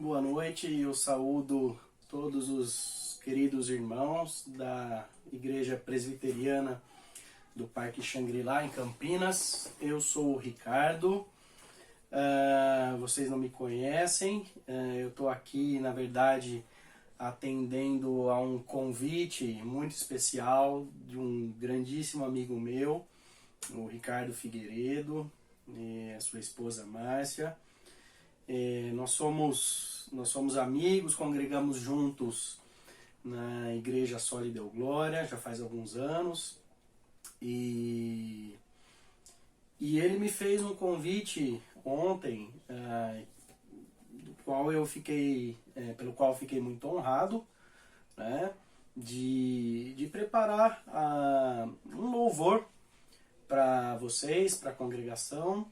Boa noite, eu saúdo todos os queridos irmãos da Igreja Presbiteriana do Parque Xangri-Lá, em Campinas. Eu sou o Ricardo, vocês não me conhecem, eu estou aqui, na verdade, atendendo a um convite muito especial de um grandíssimo amigo meu, o Ricardo Figueiredo, e a sua esposa Márcia. Nós somos amigos, congregamos juntos na Igreja Soli Deo Glória, já faz alguns anos, e ele me fez um convite ontem, pelo qual eu fiquei muito honrado, né, de preparar um louvor para vocês, para a congregação.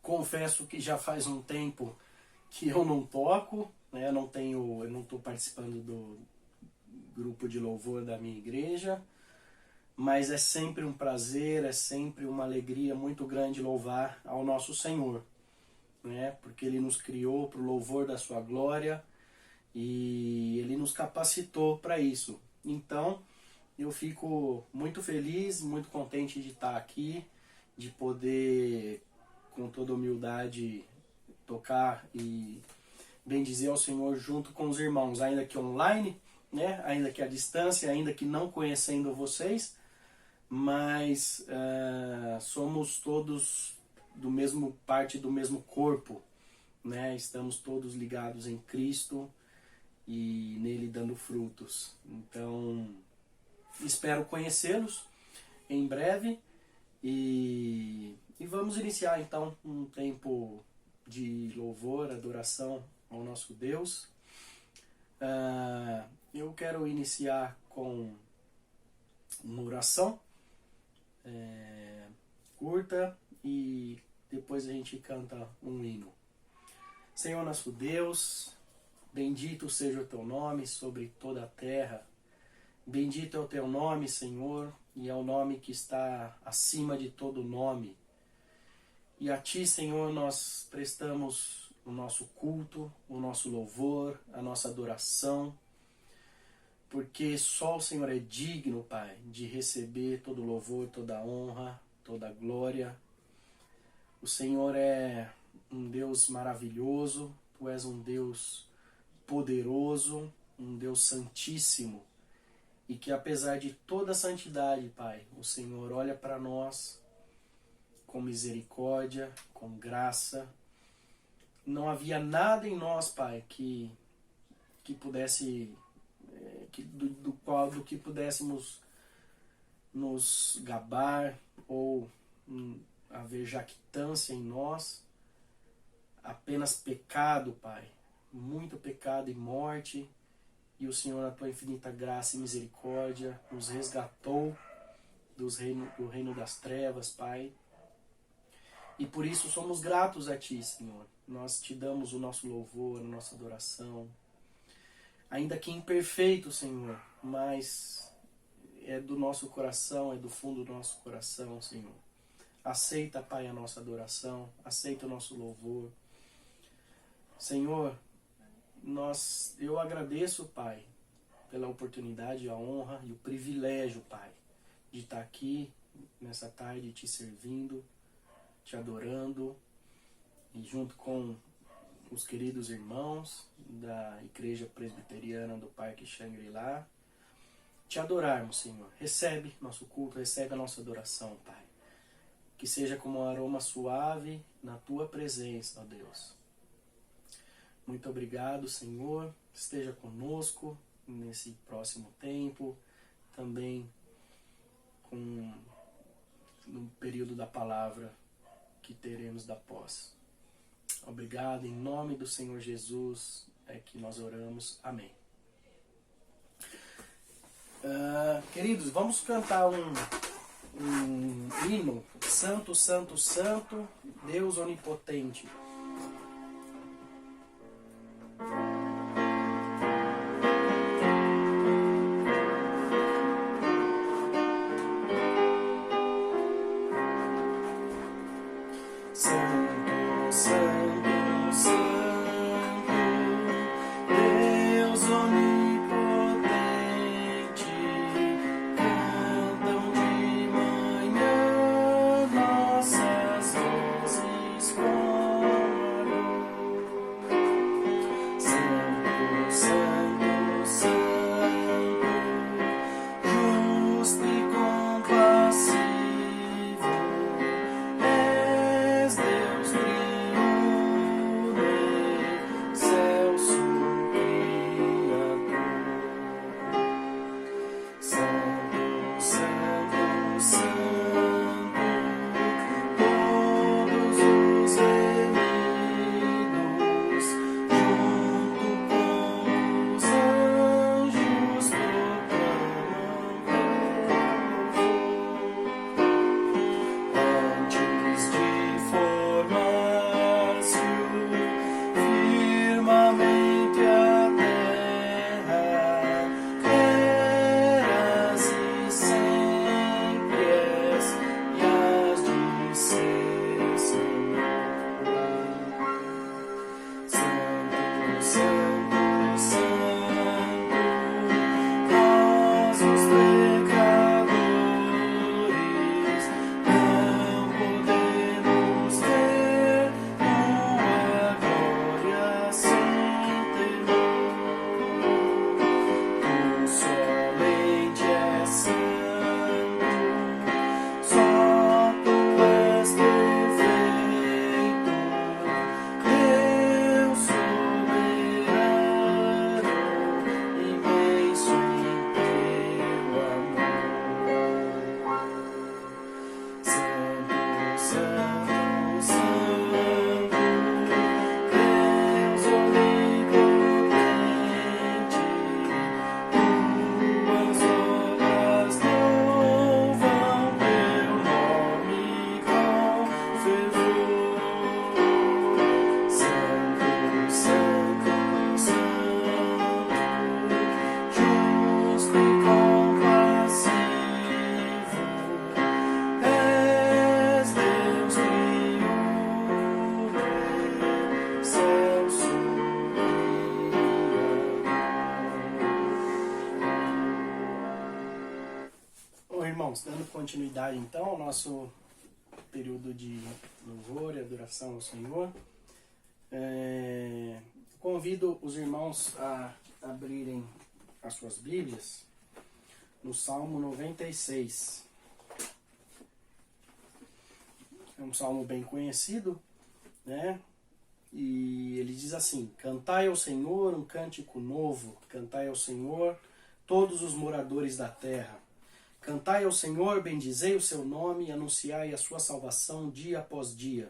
Confesso que já faz um tempo que eu não toco, né? Eu não estou participando do grupo de louvor da minha igreja, mas é sempre um prazer, é sempre uma alegria muito grande louvar ao nosso Senhor, né? Porque Ele nos criou para o louvor da sua glória e Ele nos capacitou para isso. Então, eu fico muito feliz, muito contente de estar aqui, de poder, com toda humildade, tocar e bendizer ao Senhor junto com os irmãos, ainda que online, né? Ainda que à distância, ainda que não conhecendo vocês, mas somos todos parte do mesmo corpo, né? Estamos todos ligados em Cristo e nele dando frutos. Então, espero conhecê-los em breve e vamos iniciar então um tempo de louvor, adoração ao nosso Deus. Eu quero iniciar com uma oração curta e depois a gente canta um hino. Senhor nosso Deus, bendito seja o teu nome sobre toda a terra. Bendito é o teu nome, Senhor, e é o nome que está acima de todo nome. E a Ti, Senhor, nós prestamos o nosso culto, o nosso louvor, a nossa adoração, porque só o Senhor é digno, Pai, de receber todo louvor, toda honra, toda glória. O Senhor é um Deus maravilhoso, Tu és um Deus poderoso, um Deus santíssimo, e que apesar de toda a santidade, Pai, o Senhor olha para nós com misericórdia, com graça. Não havia nada em nós, Pai, que pudesse, do que pudéssemos nos gabar ou haver jactância em nós. Apenas pecado, Pai, muito pecado e morte. E o Senhor, na Tua infinita graça e misericórdia, nos resgatou do reino das trevas, Pai. E por isso somos gratos a Ti, Senhor. Nós Te damos o nosso louvor, a nossa adoração. Ainda que imperfeito, Senhor, mas é do nosso coração, é do fundo do nosso coração, Senhor. Aceita, Pai, a nossa adoração, aceita o nosso louvor. Senhor, eu agradeço, Pai, pela oportunidade, a honra e o privilégio, Pai, de estar aqui nessa tarde Te servindo, Te adorando, e junto com os queridos irmãos da Igreja Presbiteriana do Parque Xangri-Lá, Te adorarmos, Senhor. Recebe nosso culto, recebe a nossa adoração, Pai. Que seja como um aroma suave na Tua presença, ó Deus. Muito obrigado, Senhor. Esteja conosco nesse próximo tempo, também no período da palavra que teremos da posse. Obrigado, em nome do Senhor Jesus é que nós oramos. Amém. Queridos, vamos cantar um hino. Santo, Santo, Santo, Deus Onipotente. Santo, Santo, irmãos, dando continuidade então ao nosso período de louvor e adoração ao Senhor, convido os irmãos a abrirem as suas Bíblias no Salmo 96. É um salmo bem conhecido, né? E ele diz assim: cantai ao Senhor um cântico novo, cantai ao Senhor todos os moradores da terra. Cantai ao Senhor, bendizei o seu nome e anunciai a sua salvação dia após dia.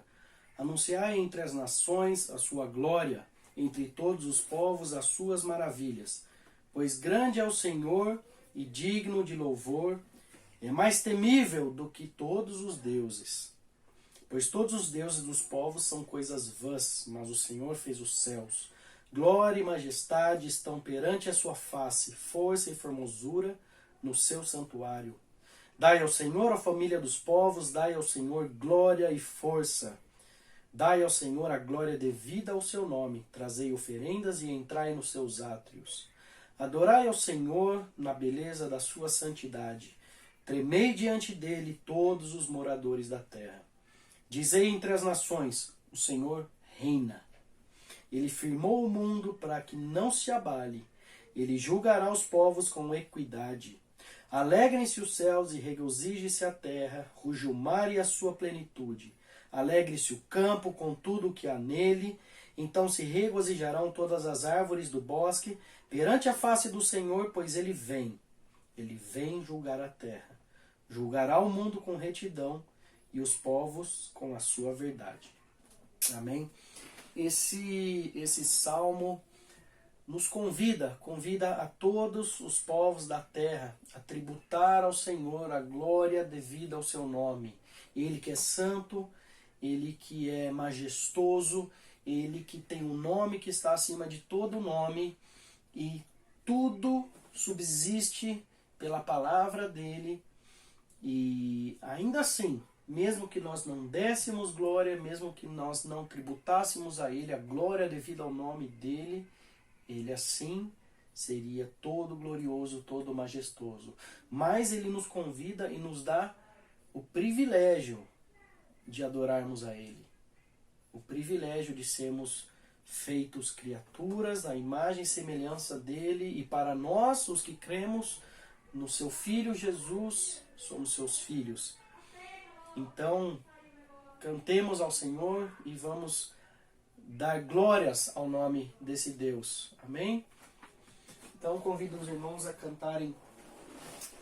Anunciai entre as nações a sua glória, entre todos os povos as suas maravilhas. Pois grande é o Senhor e digno de louvor, é mais temível do que todos os deuses. Pois todos os deuses dos povos são coisas vãs, mas o Senhor fez os céus. Glória e majestade estão perante a sua face, força e formosura no seu santuário. Dai ao Senhor a família dos povos, dai ao Senhor glória e força. Dai ao Senhor a glória devida ao seu nome, trazei oferendas e entrai nos seus átrios. Adorai ao Senhor na beleza da sua santidade. Tremei diante dele todos os moradores da terra. Dizei entre as nações, o Senhor reina. Ele firmou o mundo para que não se abale. Ele julgará os povos com equidade. Alegrem-se os céus e regozije-se a terra, ruja o mar e a sua plenitude. Alegre-se o campo com tudo o que há nele. Então se regozijarão todas as árvores do bosque perante a face do Senhor, pois ele vem. Ele vem julgar a terra. Julgará o mundo com retidão e os povos com a sua verdade. Amém? Esse salmo nos convida a todos os povos da terra a tributar ao Senhor a glória devida ao seu nome. Ele que é santo, ele que é majestoso, ele que tem um nome que está acima de todo nome, e tudo subsiste pela palavra dele. E ainda assim, mesmo que nós não dessemos glória, mesmo que nós não tributássemos a ele a glória devida ao nome dele, ele assim seria todo glorioso, todo majestoso. Mas ele nos convida e nos dá o privilégio de adorarmos a ele. O privilégio de sermos feitos criaturas à imagem e semelhança dele, e para nós, os que cremos no seu Filho Jesus, somos seus filhos. Então, cantemos ao Senhor e vamos dar glórias ao nome desse Deus. Amém? Então, convido os irmãos a cantarem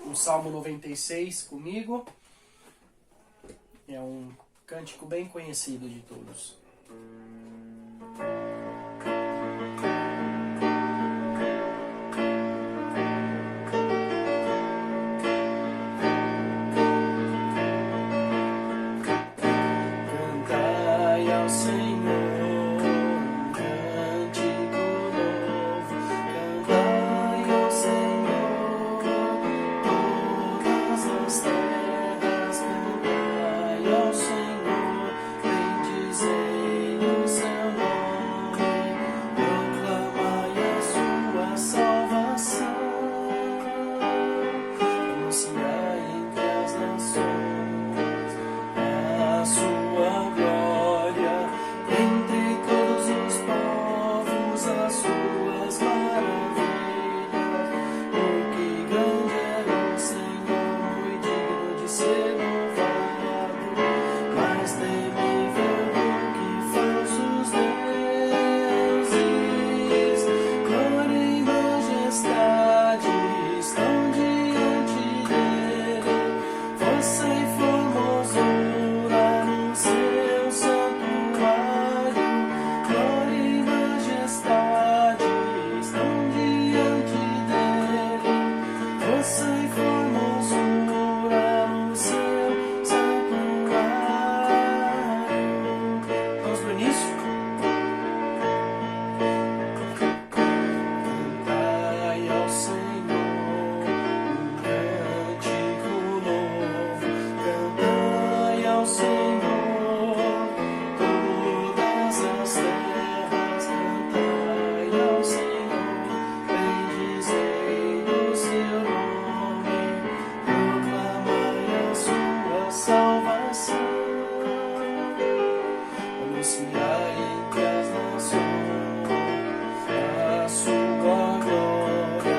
o Salmo 96 comigo. É um cântico bem conhecido de todos. Ao Senhor, bendizei as nações a sua glória,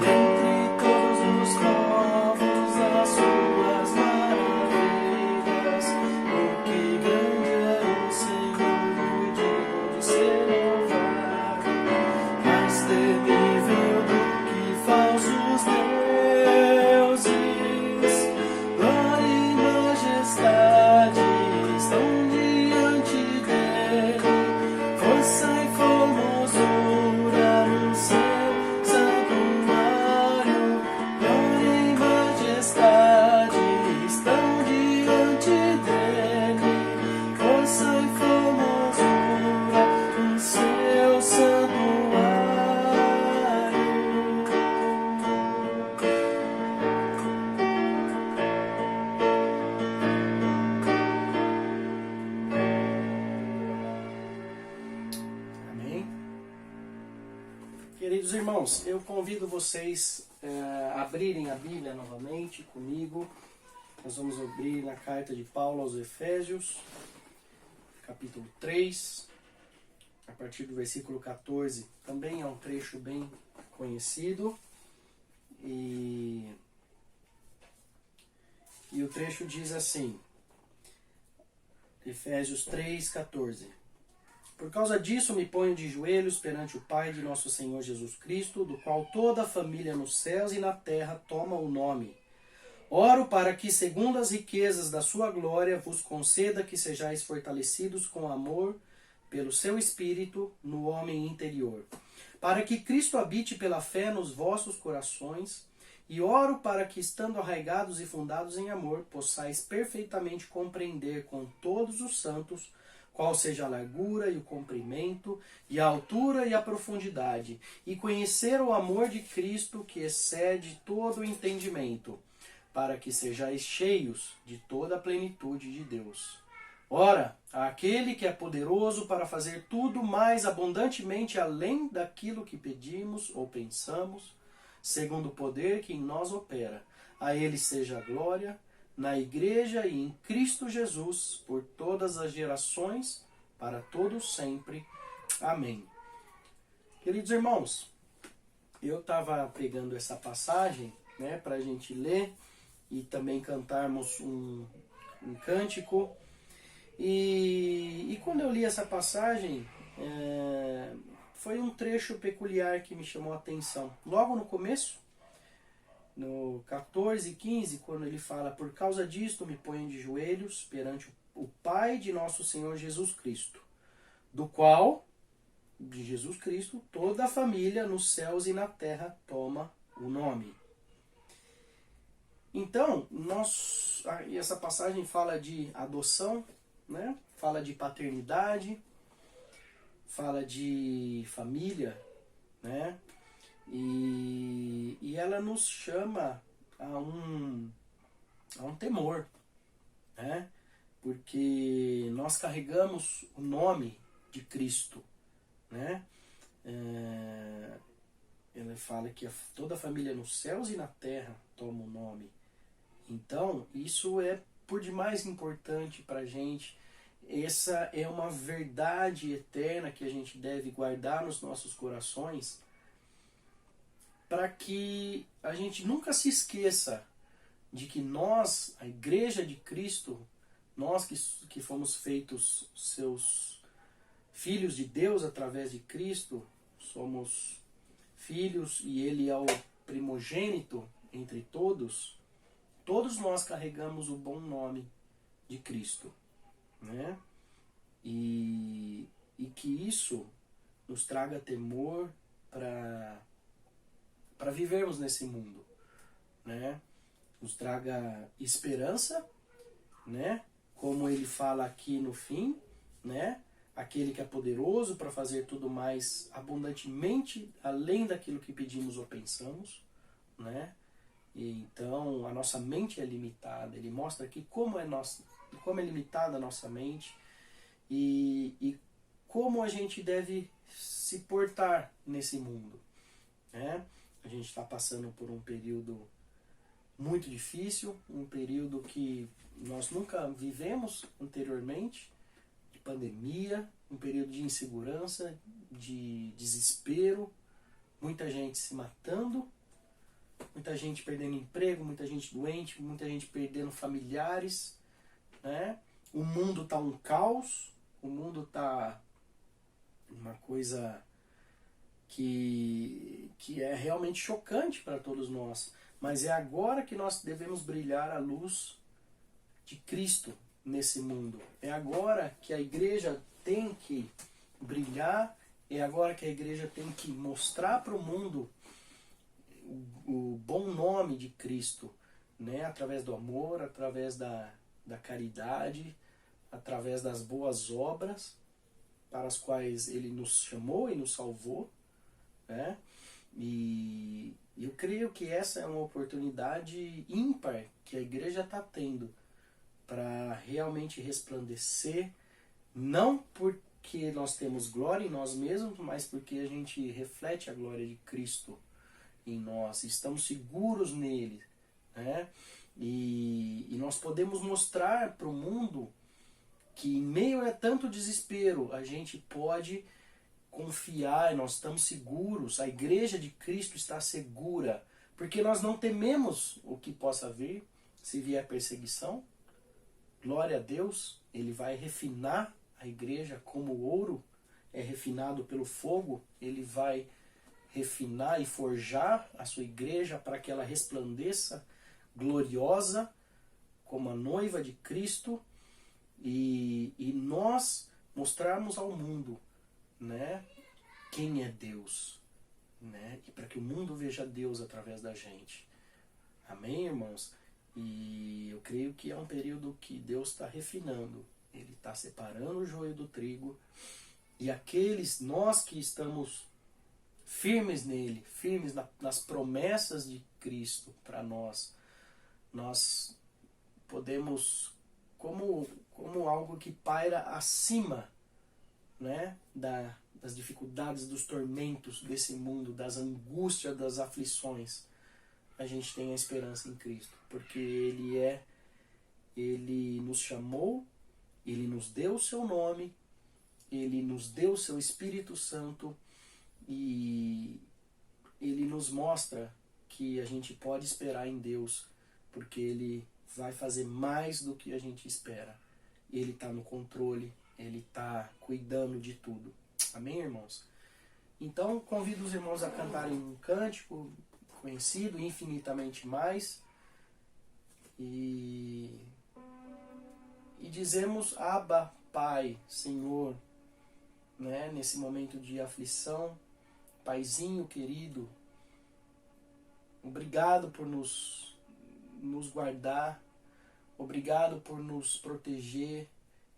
e entre todos os povos as suas maravilhas. Porque grande é o Senhor, digno de ser louvado, mais temível do que falsos deuses. Glória e majestade estão diante dele, força e formosura no seu santuário. Glória e majestade estão diante dele, força e formosura no seu santuário. Amém? Queridos irmãos, eu convido vocês a abrirem a Bíblia novamente comigo. Nós vamos abrir na carta de Paulo aos Efésios, capítulo 3, a partir do versículo 14. Também é um trecho bem conhecido. E o trecho diz assim, Efésios 3, 14. Por causa disso me ponho de joelhos perante o Pai de nosso Senhor Jesus Cristo, do qual toda a família nos céus e na terra toma o nome. Oro para que, segundo as riquezas da sua glória, vos conceda que sejais fortalecidos com amor pelo seu Espírito no homem interior, para que Cristo habite pela fé nos vossos corações, e oro para que, estando arraigados e fundados em amor, possais perfeitamente compreender com todos os santos qual seja a largura e o comprimento, e a altura e a profundidade, e conhecer o amor de Cristo que excede todo o entendimento, para que sejais cheios de toda a plenitude de Deus. Ora, aquele que é poderoso para fazer tudo mais abundantemente além daquilo que pedimos ou pensamos, segundo o poder que em nós opera, a ele seja a glória, na Igreja e em Cristo Jesus, por todas as gerações, para todos sempre. Amém. Queridos irmãos, eu estava pegando essa passagem, para a gente ler e também cantarmos um cântico. E quando eu li essa passagem, foi um trecho peculiar que me chamou a atenção. Logo no começo, no 14 e 15, quando ele fala: por causa disto me ponho de joelhos perante o Pai de nosso Senhor Jesus Cristo, do qual, de Jesus Cristo, toda a família nos céus e na terra toma o nome. Então, essa passagem fala de adoção, fala de paternidade, fala de família, E ela nos chama a um temor, porque nós carregamos o nome de Cristo, Ela fala que toda a família nos céus e na terra toma o nome. Então, isso é por demais importante para a gente. Essa é uma verdade eterna que a gente deve guardar nos nossos corações, para que a gente nunca se esqueça de que nós, a Igreja de Cristo, nós que fomos feitos seus filhos de Deus através de Cristo, somos filhos e Ele é o primogênito entre todos, todos nós carregamos o bom nome de Cristo, E que isso nos traga temor para vivermos nesse mundo, Nos traga esperança, Como ele fala aqui no fim, Aquele que é poderoso para fazer tudo mais abundantemente além daquilo que pedimos ou pensamos, E então a nossa mente é limitada. Ele mostra aqui como é limitada a nossa mente e como a gente deve se portar nesse mundo, A gente está passando por um período muito difícil, um período que nós nunca vivemos anteriormente, de pandemia, um período de insegurança, de desespero, muita gente se matando, muita gente perdendo emprego, muita gente doente, muita gente perdendo familiares, né? O mundo está um caos, o mundo está uma coisa que é realmente chocante para todos nós. Mas é agora que nós devemos brilhar a luz de Cristo nesse mundo. É agora que a igreja tem que brilhar, é agora que a igreja tem que mostrar para o mundo o bom nome de Cristo, né? Através do amor, através da caridade, através das boas obras para as quais Ele nos chamou e nos salvou, né? E eu creio que essa é uma oportunidade ímpar que a igreja está tendo para realmente resplandecer, não porque nós temos glória em nós mesmos, mas porque a gente reflete a glória de Cristo em nós, estamos seguros nele, né? E nós podemos mostrar para o mundo que em meio a tanto desespero a gente pode confiar, nós estamos seguros, a igreja de Cristo está segura, porque nós não tememos o que possa vir, se vier perseguição. Glória a Deus, Ele vai refinar a igreja como o ouro é refinado pelo fogo, Ele vai refinar e forjar a sua igreja para que ela resplandeça gloriosa como a noiva de Cristo e nós mostrarmos ao mundo, né, quem é Deus, né, e para que o mundo veja Deus através da gente. Amém, irmãos? E eu creio que é um período que Deus está refinando, Ele está separando o joio do trigo, e aqueles, nós que estamos firmes nele, firmes nas promessas de Cristo para nós, nós podemos, como algo que paira acima, né, das dificuldades, dos tormentos desse mundo, das angústias, das aflições, a gente tem a esperança em Cristo, porque Ele nos chamou, Ele nos deu o seu nome, Ele nos deu o seu Espírito Santo e Ele nos mostra que a gente pode esperar em Deus, porque Ele vai fazer mais do que a gente espera. Ele está no controle, Ele está cuidando de tudo. Amém, irmãos? Então, convido os irmãos a cantarem um cântico conhecido, Infinitamente Mais, e dizemos: Abba, Pai, Senhor, né, nesse momento de aflição, Paizinho querido, obrigado por nos guardar, obrigado por nos proteger,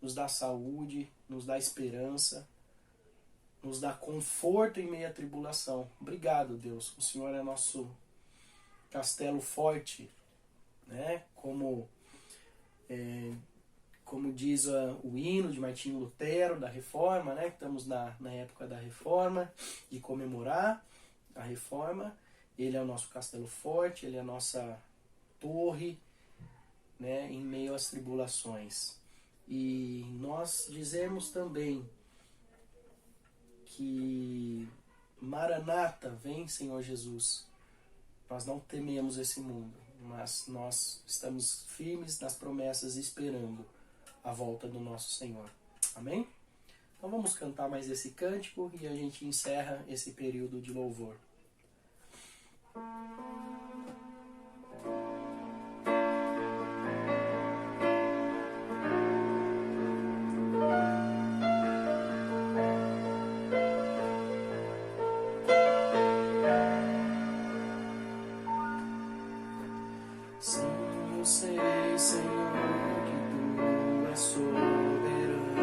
nos dar saúde, nos dar esperança, nos dar conforto em meio à tribulação. Obrigado, Deus. O Senhor é nosso castelo forte, né? Como diz o hino de Martinho Lutero, da Reforma, né? Estamos na época da Reforma, de comemorar a Reforma. Ele é o nosso castelo forte, Ele é a nossa torre, né? Em meio às tribulações. E nós dizemos também que Maranata, vem Senhor Jesus. Nós não tememos esse mundo, mas nós estamos firmes nas promessas, esperando a volta do nosso Senhor. Amém? Então vamos cantar mais esse cântico e a gente encerra esse período de louvor. Sim, eu sei, Senhor, que Tu és soberano.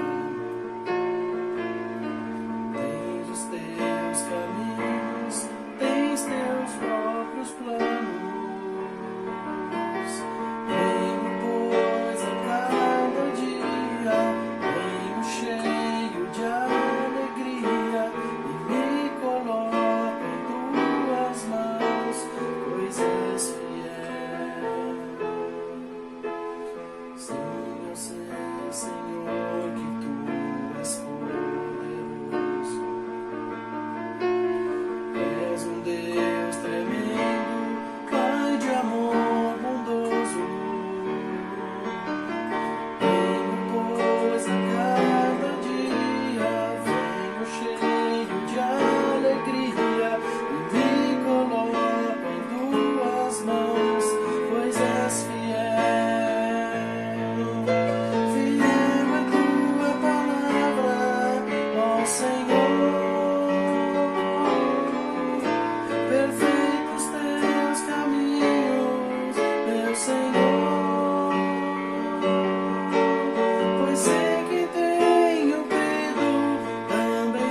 Tens os Teus caminhos, tens Teus próprios planos.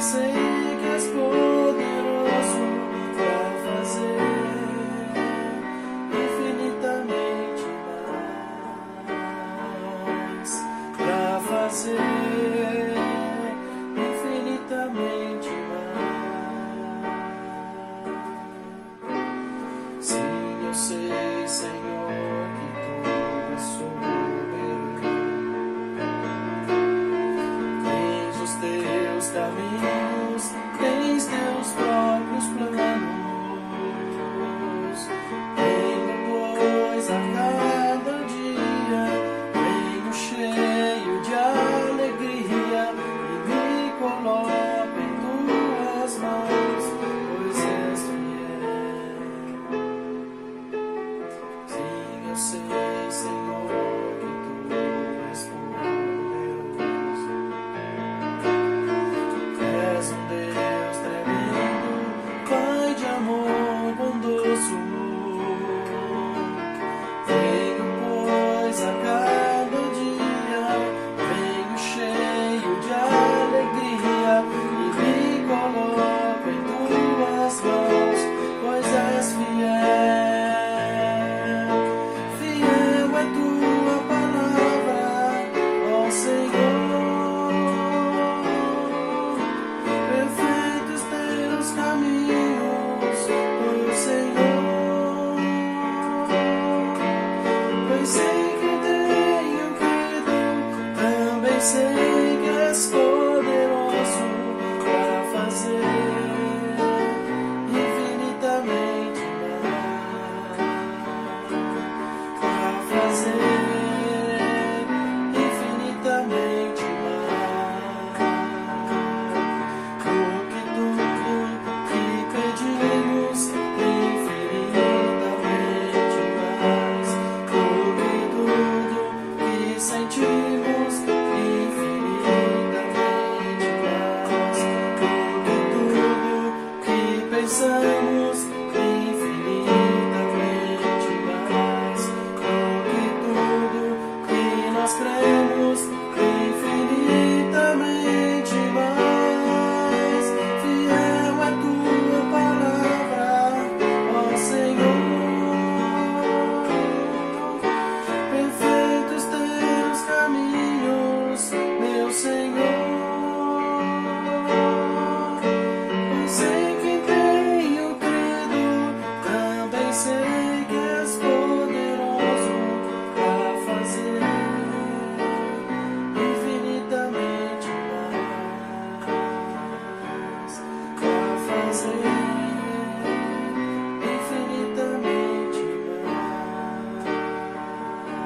sei que és poderoso para fazer infinitamente mais, para fazer infinitamente mais. Sim, eu sei, Senhor, que tu és soberano. Tens os teus caminhos, tens teus próprios planos. Venho, pois, a cada dia, venho cheio de alegria e me coloco em tuas mãos, pois és fiel. Sim, eu sei, Senhor, que tu és poderoso. És um Deus tremendo, Pai de amor bondoso. Venho, pois, a cada dia, venho cheio de alegria e me coloco em tuas mãos, pois és fiel. Fiel é tua palavra, ó Senhor. Perfeitos teus caminhos, ó Senhor. Pois sei que tenho crido, também sei que és poderoso para fazer infinitamente mais, para fazer infinitamente mais, do que tudo que pedimos, infinitamente mais, do que tudo que sentimos, infinitamente mais, do que tudo que pensamos, infinitamente mais, do que tudo que nós cremos, infinitamente mais. Fiel é tua palavra, ó Senhor. Perfeitos teus caminhos, meu Senhor. Pois sei que tenho crido, também sei que és poderoso para fazer infinitamente mais, para fazer infinitamente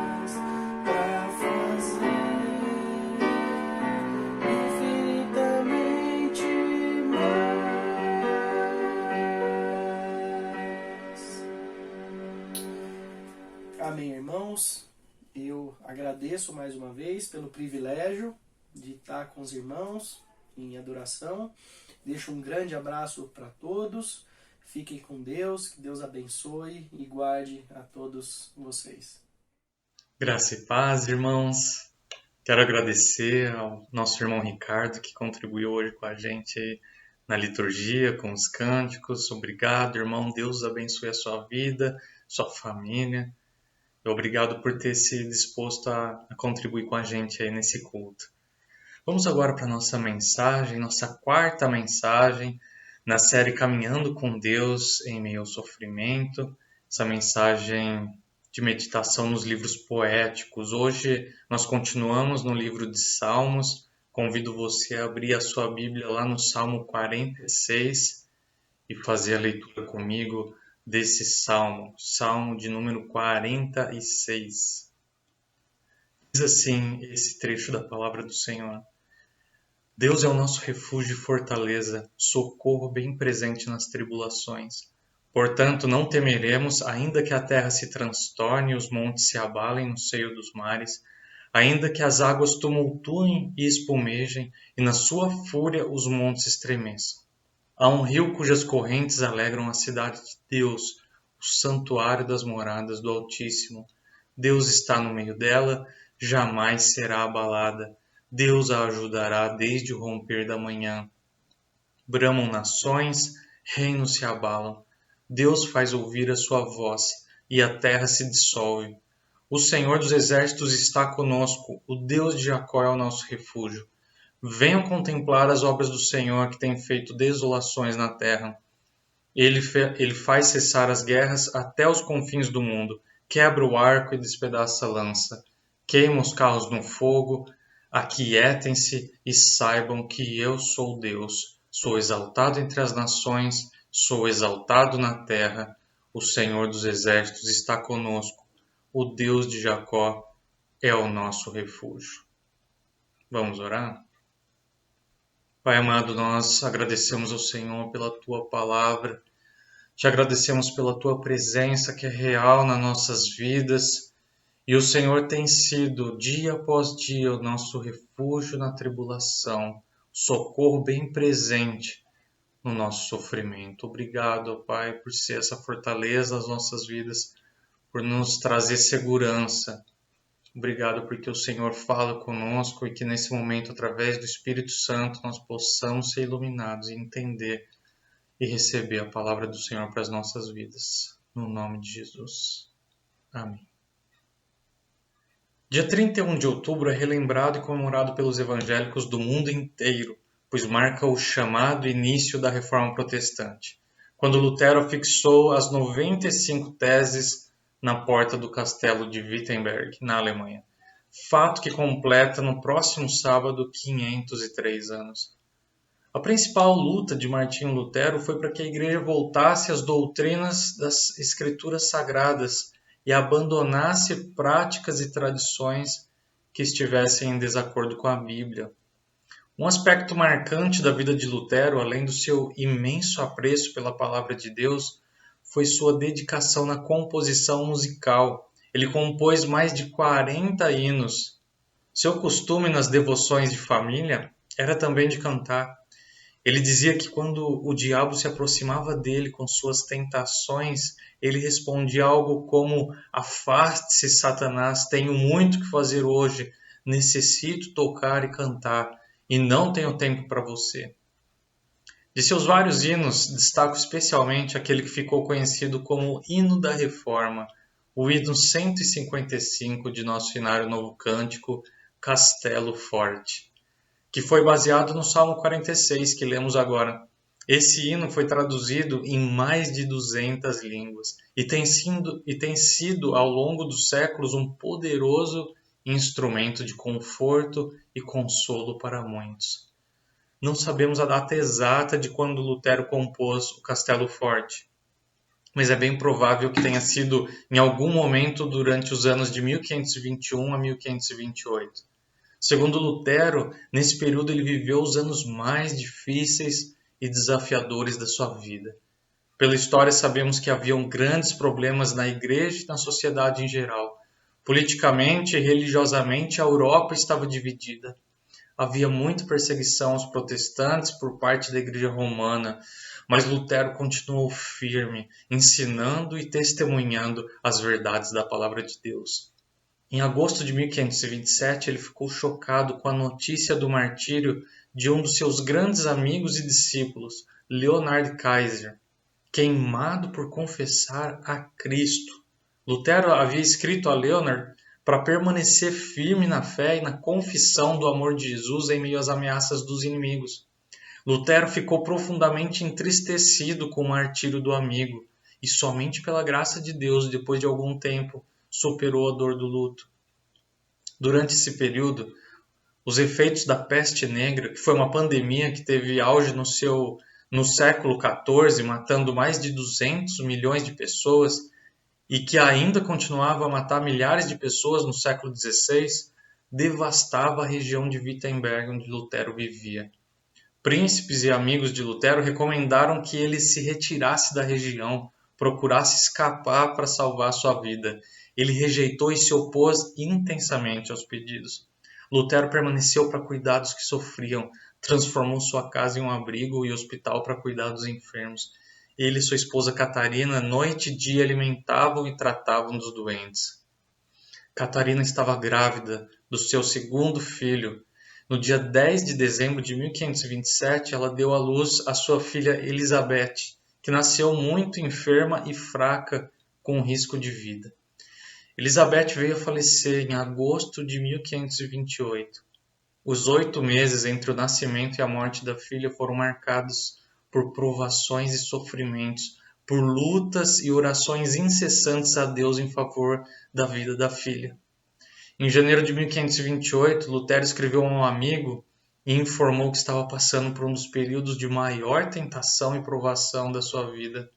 mais, para fazer infinitamente mais. Amém, irmãos. Eu agradeço mais uma vez pelo privilégio de estar com os irmãos em adoração. Deixo um grande abraço para todos. Fiquem com Deus, que Deus abençoe e guarde a todos vocês. Graça e paz, irmãos. Quero agradecer ao nosso irmão Ricardo, que contribuiu hoje com a gente aí na liturgia, com os cânticos. Obrigado, irmão. Deus abençoe a sua vida, sua família. E obrigado por ter se disposto a contribuir com a gente aí nesse culto. Vamos agora para a nossa mensagem, nossa quarta mensagem, na série Caminhando com Deus em Meio ao Sofrimento. Essa mensagem de meditação nos livros poéticos. Hoje nós continuamos no livro de Salmos. Convido você a abrir a sua Bíblia lá no Salmo 46 e fazer a leitura comigo desse salmo, Salmo de número 46. Diz assim esse trecho da palavra do Senhor: Deus é o nosso refúgio e fortaleza, socorro bem presente nas tribulações. Portanto, não temeremos, ainda que a terra se transtorne e os montes se abalem no seio dos mares, ainda que as águas tumultuem e espumejem, e na sua fúria os montes estremeçam. Há um rio cujas correntes alegram a cidade de Deus, o santuário das moradas do Altíssimo. Deus está no meio dela, jamais será abalada. Deus a ajudará desde o romper da manhã. bramam nações, reinos se abalam. Deus faz ouvir a sua voz, e a terra se dissolve. O Senhor dos exércitos está conosco, o Deus de Jacó é o nosso refúgio. Venham contemplar as obras do Senhor, que tem feito desolações na terra. Ele faz cessar as guerras até os confins do mundo, quebra o arco e despedaça a lança, queima os carros no fogo. Aquietem-se e saibam que eu sou Deus. Sou exaltado entre as nações, sou exaltado na terra. O Senhor dos exércitos está conosco. O Deus de Jacó é o nosso refúgio. Vamos orar? Pai amado, nós agradecemos ao Senhor pela Tua palavra. Te agradecemos pela Tua presença que é real nas nossas vidas. E o Senhor tem sido, dia após dia, o nosso refúgio na tribulação, socorro bem presente no nosso sofrimento. Obrigado, Pai, por ser essa fortaleza nas nossas vidas, por nos trazer segurança. Obrigado porque o Senhor fala conosco e que nesse momento, através do Espírito Santo, nós possamos ser iluminados e entender e receber a palavra do Senhor para as nossas vidas. No nome de Jesus. Amém. Dia 31 de outubro é relembrado e comemorado pelos evangélicos do mundo inteiro, pois marca o chamado início da Reforma Protestante, quando Lutero fixou as 95 teses na porta do castelo de Wittenberg, na Alemanha, fato que completa no próximo sábado 503 anos. A principal luta de Martinho Lutero foi para que a Igreja voltasse às doutrinas das Escrituras Sagradas e abandonasse práticas e tradições que estivessem em desacordo com a Bíblia. Um aspecto marcante da vida de Lutero, além do seu imenso apreço pela palavra de Deus, foi sua dedicação na composição musical. Ele compôs mais de 40 hinos. Seu costume nas devoções de família era também de cantar. Ele dizia que quando o diabo se aproximava dele com suas tentações, ele respondia algo como: afaste-se, Satanás, tenho muito que fazer hoje, necessito tocar e cantar, e não tenho tempo para você. De seus vários hinos, destaco especialmente aquele que ficou conhecido como Hino da Reforma, o hino 155 de nosso Inário Novo Cântico, Castelo Forte, que foi baseado no Salmo 46, que lemos agora. Esse hino foi traduzido em mais de 200 línguas e tem sido, ao longo dos séculos, um poderoso instrumento de conforto e consolo para muitos. Não sabemos a data exata de quando Lutero compôs o Castelo Forte, mas é bem provável que tenha sido em algum momento durante os anos de 1521 a 1528. Segundo Lutero, nesse período ele viveu os anos mais difíceis e desafiadores da sua vida. Pela história sabemos que haviam grandes problemas na igreja e na sociedade em geral. Politicamente e religiosamente a Europa estava dividida. Havia muita perseguição aos protestantes por parte da igreja romana, mas Lutero continuou firme, ensinando e testemunhando as verdades da palavra de Deus. Em agosto de 1527, ele ficou chocado com a notícia do martírio de um dos seus grandes amigos e discípulos, Leonard Kaiser, queimado por confessar a Cristo. Lutero havia escrito a Leonard para permanecer firme na fé e na confissão do amor de Jesus em meio às ameaças dos inimigos. Lutero ficou profundamente entristecido com o martírio do amigo e somente pela graça de Deus, depois de algum tempo, superou a dor do luto. Durante esse período, os efeitos da peste negra, que foi uma pandemia que teve auge no século XIV, matando mais de 200 milhões de pessoas, e que ainda continuava a matar milhares de pessoas no século XVI, devastava a região de Wittenberg, onde Lutero vivia. Príncipes e amigos de Lutero recomendaram que ele se retirasse da região, procurasse escapar para salvar sua vida. Ele rejeitou e se opôs intensamente aos pedidos. Lutero permaneceu para cuidar dos que sofriam, transformou sua casa em um abrigo e hospital para cuidar dos enfermos. Ele e sua esposa Catarina, noite e dia, alimentavam e tratavam dos doentes. Catarina estava grávida do seu segundo filho. no dia 10 de dezembro de 1527, ela deu à luz a sua filha Elizabeth, que nasceu muito enferma e fraca, com risco de vida. Elizabeth veio a falecer em agosto de 1528. Os 8 meses entre o nascimento e a morte da filha foram marcados por provações e sofrimentos, por lutas e orações incessantes a Deus em favor da vida da filha. Em janeiro de 1528, Lutero escreveu a um amigo e informou que estava passando por um dos períodos de maior tentação e provação da sua vida.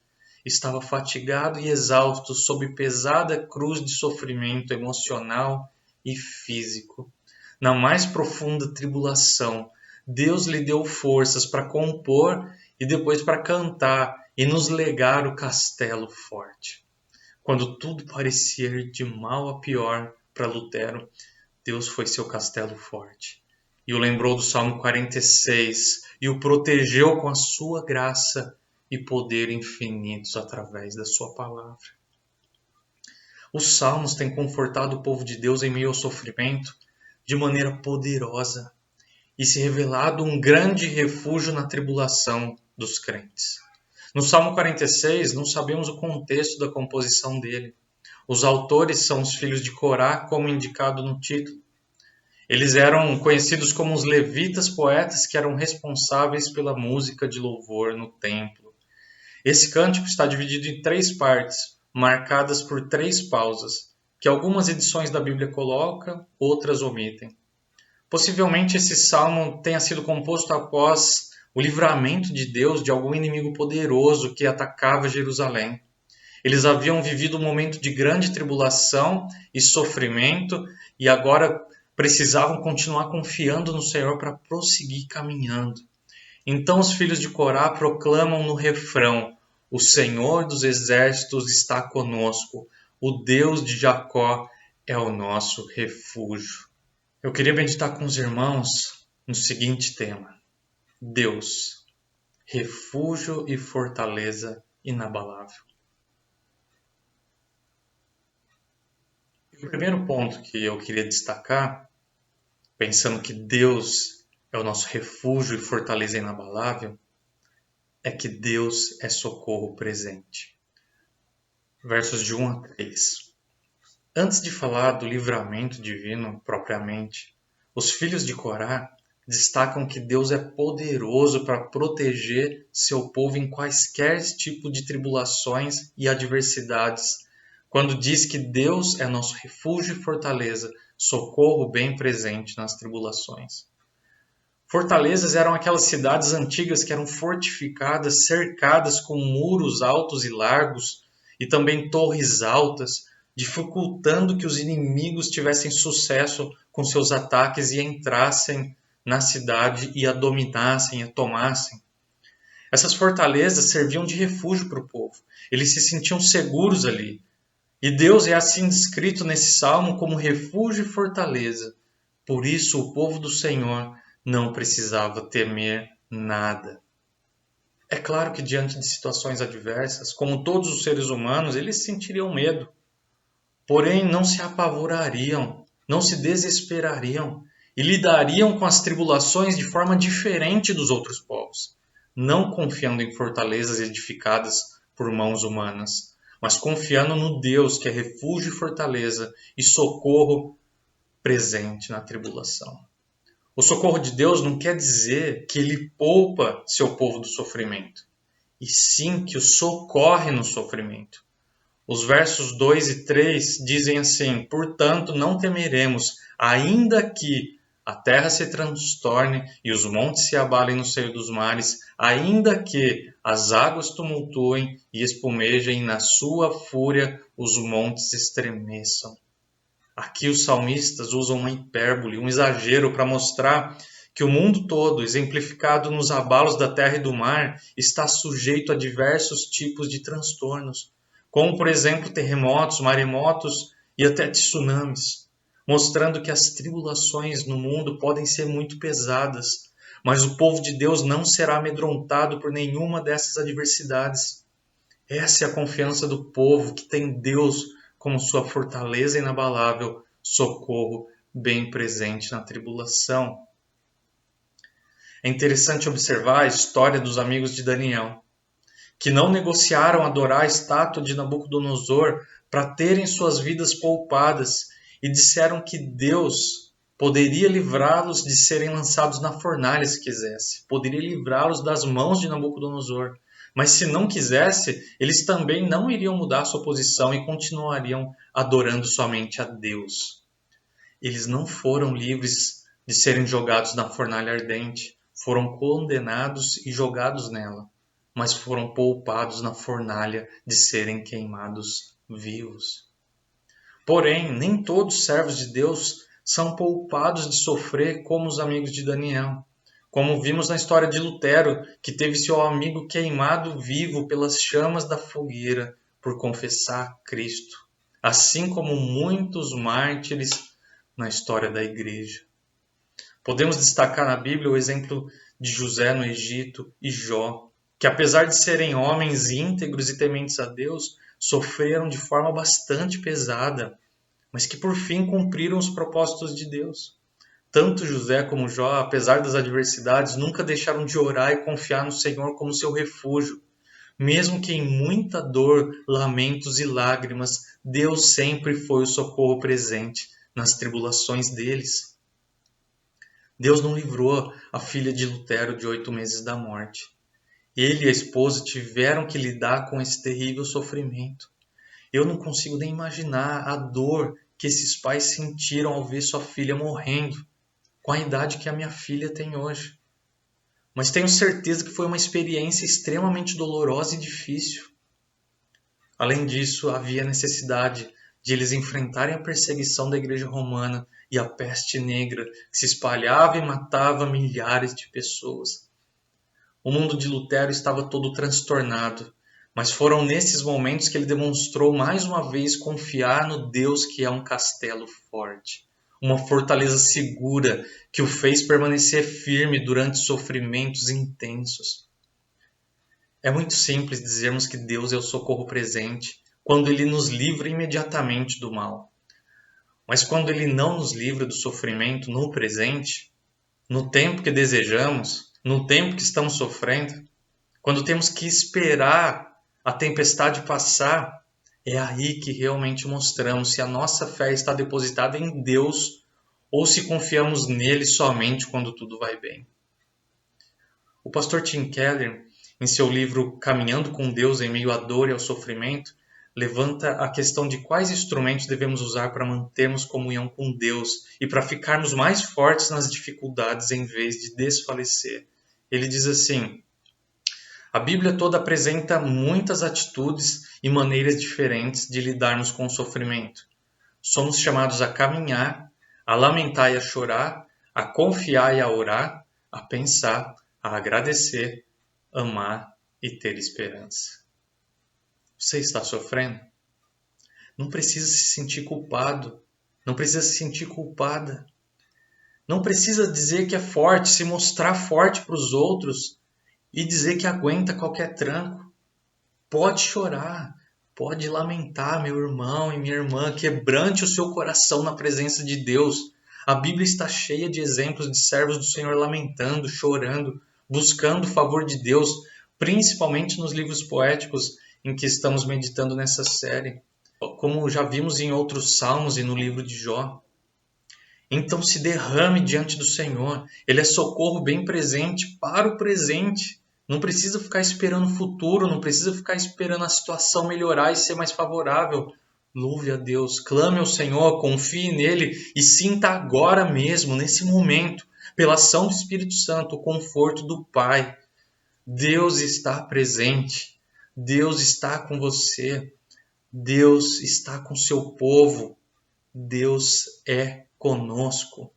Estava fatigado e exausto sob pesada cruz de sofrimento emocional e físico. Na mais profunda tribulação, Deus lhe deu forças para compor e depois para cantar e nos legar o castelo forte. Quando tudo parecia ir de mal a pior para Lutero, Deus foi seu castelo forte. E o lembrou do Salmo 46 e o protegeu com a sua graça e poder infinitos através da sua palavra. Os salmos têm confortado o povo de Deus em meio ao sofrimento de maneira poderosa e se revelado um grande refúgio na tribulação dos crentes. No Salmo 46, não sabemos o contexto da composição dele. Os autores são os filhos de Corá, como indicado no título. Eles eram conhecidos como os levitas poetas que eram responsáveis pela música de louvor no templo. Esse cântico está dividido em 3 partes, marcadas por 3 pausas, que algumas edições da Bíblia colocam, outras omitem. Possivelmente esse salmo tenha sido composto após o livramento de Deus de algum inimigo poderoso que atacava Jerusalém. Eles haviam vivido um momento de grande tribulação e sofrimento e agora precisavam continuar confiando no Senhor para prosseguir caminhando. Então os filhos de Corá proclamam no refrão: o Senhor dos exércitos está conosco, o Deus de Jacó é o nosso refúgio. Eu queria meditar com os irmãos no seguinte tema: Deus, refúgio e fortaleza inabalável. O primeiro ponto que eu queria destacar, pensando que Deus é o nosso refúgio e fortaleza inabalável, é que Deus é socorro presente. Versos de 1 a 3. Antes de falar do livramento divino propriamente, os filhos de Corá destacam que Deus é poderoso para proteger seu povo em quaisquer tipos de tribulações e adversidades, quando diz que Deus é nosso refúgio e fortaleza, socorro bem presente nas tribulações. Fortalezas eram aquelas cidades antigas que eram fortificadas, cercadas com muros altos e largos e também torres altas, dificultando que os inimigos tivessem sucesso com seus ataques e entrassem na cidade e a dominassem, a tomassem. Essas fortalezas serviam de refúgio para o povo. Eles se sentiam seguros ali. E Deus é assim descrito nesse salmo como refúgio e fortaleza. Por isso o povo do Senhor não precisava temer nada. É claro que diante de situações adversas, como todos os seres humanos, eles sentiriam medo. Porém, não se apavorariam, não se desesperariam e lidariam com as tribulações de forma diferente dos outros povos, não confiando em fortalezas edificadas por mãos humanas, mas confiando no Deus que é refúgio e fortaleza e socorro presente na tribulação. O socorro de Deus não quer dizer que ele poupa seu povo do sofrimento, e sim que o socorre no sofrimento. Os versos 2 e 3 dizem assim: portanto, não temeremos, ainda que a terra se transtorne e os montes se abalem no seio dos mares, ainda que as águas tumultuem e espumejem na sua fúria, os montes estremeçam. Aqui os salmistas usam uma hipérbole, um exagero para mostrar que o mundo todo, exemplificado nos abalos da terra e do mar, está sujeito a diversos tipos de transtornos, como, por exemplo, terremotos, maremotos e até tsunamis, mostrando que as tribulações no mundo podem ser muito pesadas, mas o povo de Deus não será amedrontado por nenhuma dessas adversidades. Essa é a confiança do povo que tem Deus como sua fortaleza inabalável, socorro bem presente na tribulação. É interessante observar a história dos amigos de Daniel, que não negociaram adorar a estátua de Nabucodonosor para terem suas vidas poupadas e disseram que Deus poderia livrá-los de serem lançados na fornalha se quisesse, poderia livrá-los das mãos de Nabucodonosor. Mas se não quisesse, eles também não iriam mudar sua posição e continuariam adorando somente a Deus. Eles não foram livres de serem jogados na fornalha ardente, foram condenados e jogados nela, mas foram poupados na fornalha de serem queimados vivos. Porém, nem todos os servos de Deus são poupados de sofrer como os amigos de Daniel. Como vimos na história de Lutero, que teve seu amigo queimado vivo pelas chamas da fogueira por confessar Cristo, assim como muitos mártires na história da igreja. Podemos destacar na Bíblia o exemplo de José no Egito e Jó, que apesar de serem homens íntegros e tementes a Deus, sofreram de forma bastante pesada, mas que por fim cumpriram os propósitos de Deus. Tanto José como Jó, apesar das adversidades, nunca deixaram de orar e confiar no Senhor como seu refúgio. Mesmo que em muita dor, lamentos e lágrimas, Deus sempre foi o socorro presente nas tribulações deles. Deus não livrou a filha de Lutero de 8 meses da morte. Ele e a esposa tiveram que lidar com esse terrível sofrimento. Eu não consigo nem imaginar a dor que esses pais sentiram ao ver sua filha morrendo, com a idade que a minha filha tem hoje. Mas tenho certeza que foi uma experiência extremamente dolorosa e difícil. Além disso, havia necessidade de eles enfrentarem a perseguição da Igreja Romana e a peste negra que se espalhava e matava milhares de pessoas. O mundo de Lutero estava todo transtornado, mas foram nesses momentos que ele demonstrou mais uma vez confiar no Deus que é um castelo forte, uma fortaleza segura que o fez permanecer firme durante sofrimentos intensos. É muito simples dizermos que Deus é o socorro presente quando Ele nos livra imediatamente do mal. Mas quando Ele não nos livra do sofrimento no presente, no tempo que desejamos, no tempo que estamos sofrendo, quando temos que esperar a tempestade passar, é aí que realmente mostramos se a nossa fé está depositada em Deus ou se confiamos nele somente quando tudo vai bem. O pastor Tim Keller, em seu livro Caminhando com Deus em Meio à Dor e ao Sofrimento, levanta a questão de quais instrumentos devemos usar para mantermos comunhão com Deus e para ficarmos mais fortes nas dificuldades em vez de desfalecer. Ele diz assim: a Bíblia toda apresenta muitas atitudes e maneiras diferentes de lidarmos com o sofrimento. Somos chamados a caminhar, a lamentar e a chorar, a confiar e a orar, a pensar, a agradecer, amar e ter esperança. Você está sofrendo? Não precisa se sentir culpado, não precisa se sentir culpada. Não precisa dizer que é forte, se mostrar forte para os outros e dizer que aguenta qualquer tranco. Pode chorar, pode lamentar, meu irmão e minha irmã, quebrante o seu coração na presença de Deus. A Bíblia está cheia de exemplos de servos do Senhor lamentando, chorando, buscando o favor de Deus, principalmente nos livros poéticos em que estamos meditando nessa série, como já vimos em outros salmos e no livro de Jó. Então se derrame diante do Senhor. Ele é socorro bem presente para o presente. Não precisa ficar esperando o futuro, não precisa ficar esperando a situação melhorar e ser mais favorável. Louve a Deus, clame ao Senhor, confie nele e sinta agora mesmo, nesse momento, pela ação do Espírito Santo, o conforto do Pai. Deus está presente, Deus está com você, Deus está com seu povo, Deus é conosco.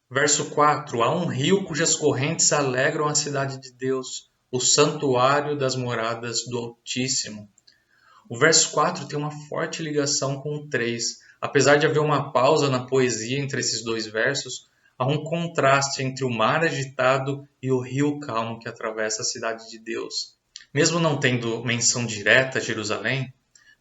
Verso 4. Há um rio cujas correntes alegram a cidade de Deus, o santuário das moradas do Altíssimo. O verso 4 tem uma forte ligação com o 3. Apesar de haver uma pausa na poesia entre esses dois versos, há um contraste entre o mar agitado e o rio calmo que atravessa a cidade de Deus. Mesmo não tendo menção direta a Jerusalém,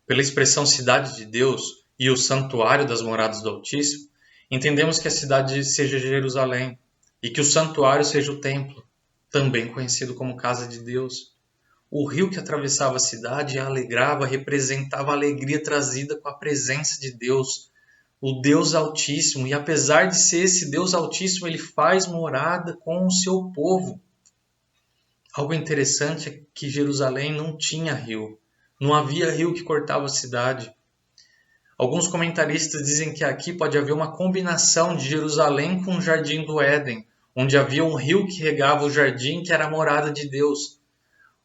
pela expressão cidade de Deus e o santuário das moradas do Altíssimo, entendemos que a cidade seja Jerusalém. e que o santuário seja o templo, também conhecido como casa de Deus. O rio que atravessava a cidade e a alegrava representava a alegria trazida com a presença de Deus, o Deus Altíssimo. E apesar de ser esse Deus Altíssimo, ele faz morada com o seu povo. Algo interessante é que Jerusalém não tinha rio. Não havia rio que cortava a cidade. Alguns comentaristas dizem que aqui pode haver uma combinação de Jerusalém com o Jardim do Éden, onde havia um rio que regava o jardim, que era a morada de Deus.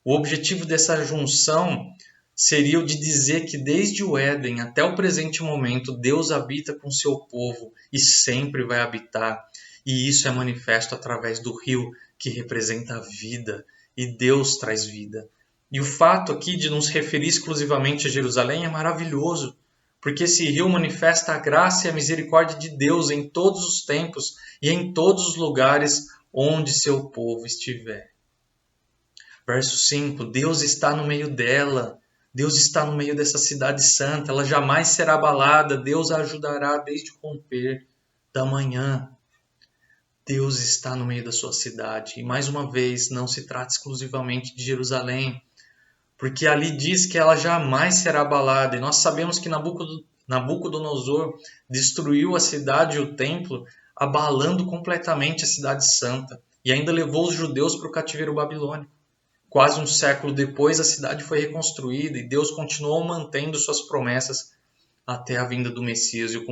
O objetivo dessa junção seria o de dizer que desde o Éden até o presente momento, Deus habita com seu povo e sempre vai habitar. E isso é manifesto através do rio, que representa a vida, e Deus traz vida. E o fato aqui de nos referir exclusivamente a Jerusalém é maravilhoso, porque esse rio manifesta a graça e a misericórdia de Deus em todos os tempos e em todos os lugares onde seu povo estiver. Verso 5, Deus está no meio dela, Deus está no meio dessa cidade santa, ela jamais será abalada, Deus a ajudará desde o romper da manhã. Deus está no meio da sua cidade. E mais uma vez, não se trata exclusivamente de Jerusalém, porque ali diz que ela jamais será abalada. E nós sabemos que Nabucodonosor destruiu a cidade e o templo, abalando completamente a cidade santa, e ainda levou os judeus para o cativeiro babilônico. Quase um século depois, a cidade foi reconstruída e Deus continuou mantendo suas promessas até a vinda do Messias e o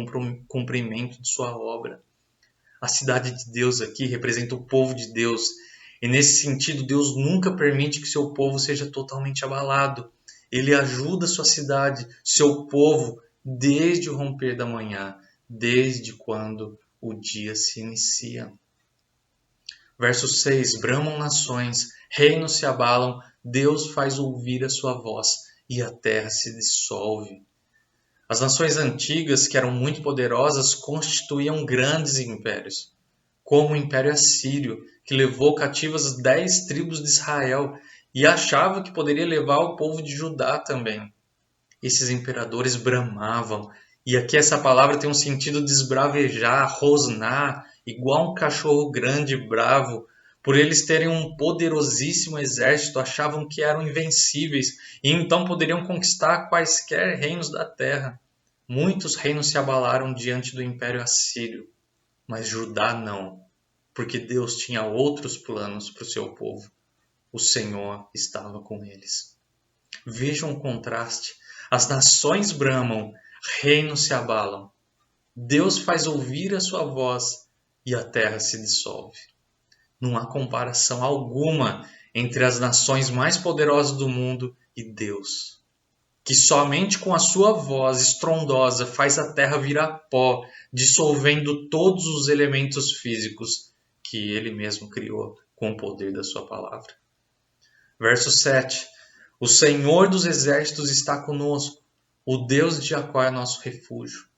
cumprimento de sua obra. A cidade de Deus aqui representa o povo de Deus. E nesse sentido, Deus nunca permite que seu povo seja totalmente abalado. Ele ajuda sua cidade, seu povo, desde o romper da manhã, desde quando o dia se inicia. Verso 6, bramam nações, reinos se abalam, Deus faz ouvir a sua voz e a terra se dissolve. As nações antigas, que eram muito poderosas, constituíam grandes impérios, como o Império Assírio, que levou cativas as 10 tribos de Israel e achava que poderia levar o povo de Judá também. Esses imperadores bramavam, e aqui essa palavra tem um sentido de esbravejar, rosnar, igual um cachorro grande e bravo. Por eles terem um poderosíssimo exército, achavam que eram invencíveis e então poderiam conquistar quaisquer reinos da terra. Muitos reinos se abalaram diante do Império Assírio, mas Judá não, porque Deus tinha outros planos para o seu povo. O Senhor estava com eles. Vejam o contraste. As nações bramam, reinos se abalam. Deus faz ouvir a sua voz e a terra se dissolve. Não há comparação alguma entre as nações mais poderosas do mundo e Deus, que somente com a sua voz estrondosa faz a terra virar pó, dissolvendo todos os elementos físicos que ele mesmo criou com o poder da sua palavra. Verso 7. O Senhor dos exércitos está conosco, o Deus de Jacó é nosso refúgio.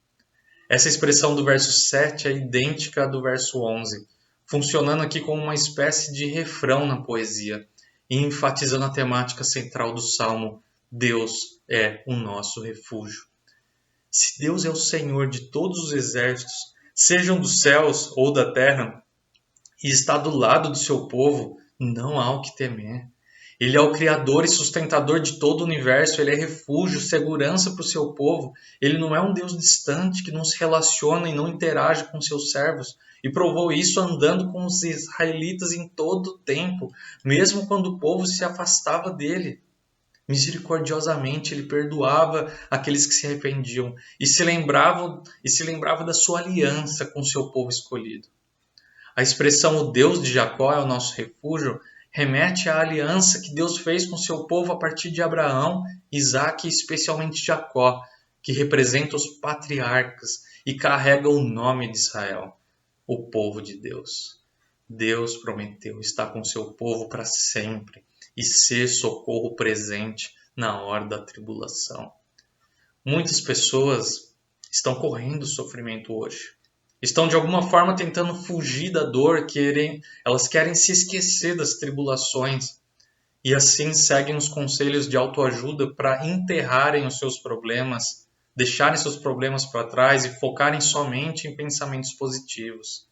Essa expressão do verso 7 é idêntica à do verso 11, funcionando aqui como uma espécie de refrão na poesia, e enfatizando a temática central do Salmo: Deus é o nosso refúgio. Se Deus é o Senhor de todos os exércitos, sejam dos céus ou da terra, e está do lado do seu povo, não há o que temer. Ele é o Criador e sustentador de todo o universo, ele é refúgio, segurança para o seu povo. Ele não é um Deus distante que não se relaciona e não interage com seus servos. E provou isso andando com os israelitas em todo o tempo, mesmo quando o povo se afastava dele. Misericordiosamente ele perdoava aqueles que se arrependiam e se lembrava da sua aliança com o seu povo escolhido. A expressão o Deus de Jacó é o nosso refúgio remete à aliança que Deus fez com seu povo a partir de Abraão, Isaque e especialmente Jacó, que representa os patriarcas e carrega o nome de Israel, o povo de Deus. Deus prometeu estar com seu povo para sempre e ser socorro presente na hora da tribulação. Muitas pessoas estão correndo sofrimento hoje. Estão de alguma forma tentando fugir da dor, elas querem se esquecer das tribulações e assim seguem os conselhos de autoajuda para enterrarem os seus problemas, deixarem seus problemas para trás e focarem somente em pensamentos positivos.